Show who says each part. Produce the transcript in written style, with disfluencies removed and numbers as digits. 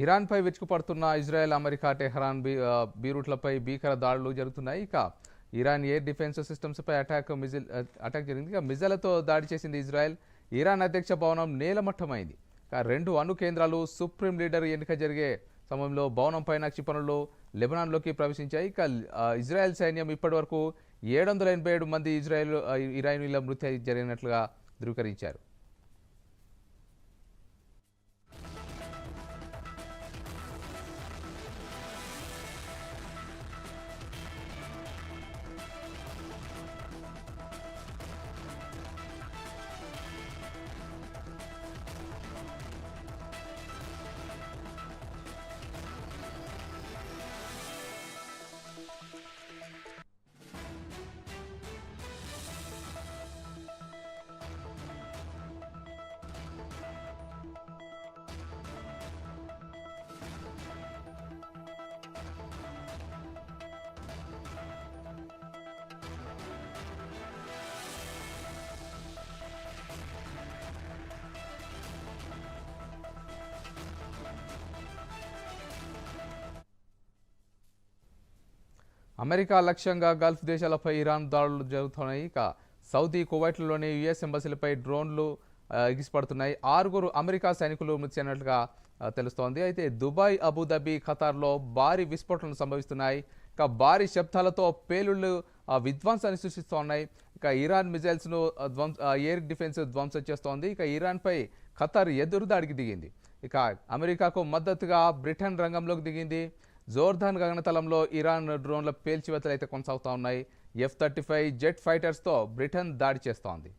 Speaker 1: ఇరాన్పై విరుచుకుపడుతున్న Israel, America, Tehran బీరూట్లపై భీకర దాడులు జరుగుతున్నాయి. ఇక ఇరాన్ ఎయిర్ డిఫెన్స్ సిస్టమ్స్పై అటాక్ జరిగింది. ఇక మిజైళ్లతో దాడి చేసింది ఇజ్రాయెల్. ఇరాన్ అధ్యక్ష భవనం నేలమట్టమైంది. ఇక 2 అణు కేంద్రాలు, సుప్రీం లీడర్ ఎన్నిక జరిగే సమయంలో భవనం పైన క్షిపణులు లెబనాన్లోకి ప్రవేశించాయి. ఇక ఇజ్రాయెల్ సైన్యం ఇప్పటివరకు 787 మంది ఇరానీల మృతి జరిగినట్లుగా ధృవీకరించారు. అమెరికా లక్ష్యంగా గల్ఫ్ దేశాలపై ఇరాన్ దాడులు జరుగుతున్నాయి. ఇక సౌదీ, కువైట్లలోని యుఎస్ ఎంబసీలపై డ్రోన్లు ఎగిసిపడుతున్నాయి. 6 అమెరికా సైనికులు మృతి చెందినట్లుగా తెలుస్తోంది. అయితే దుబాయ్, అబుదాబి, ఖతార్లో భారీ విస్ఫోటనలు సంభవిస్తున్నాయి. ఇక భారీ శబ్దాలతో పేలుళ్లు విధ్వంసాన్ని సృష్టిస్తున్నాయి. ఇక ఇరాన్ మిజైల్స్ను ఎయిర్ డిఫెన్స్ ధ్వంసం చేస్తోంది. ఇక ఇరాన్పై ఖతార్ ఎదురుదాడికి దిగింది. ఇక అమెరికాకు మద్దతుగా బ్రిటన్ రంగంలోకి దిగింది. జోర్దాన్ గగనతలంలో ఇరాన్ డ్రోన్ల పేల్చివేతలు అయితే కొనసాగుతూ ఉన్నాయి. F-35 జెట్ ఫైటర్స్తో బ్రిటన్ దాడి చేస్తోంది.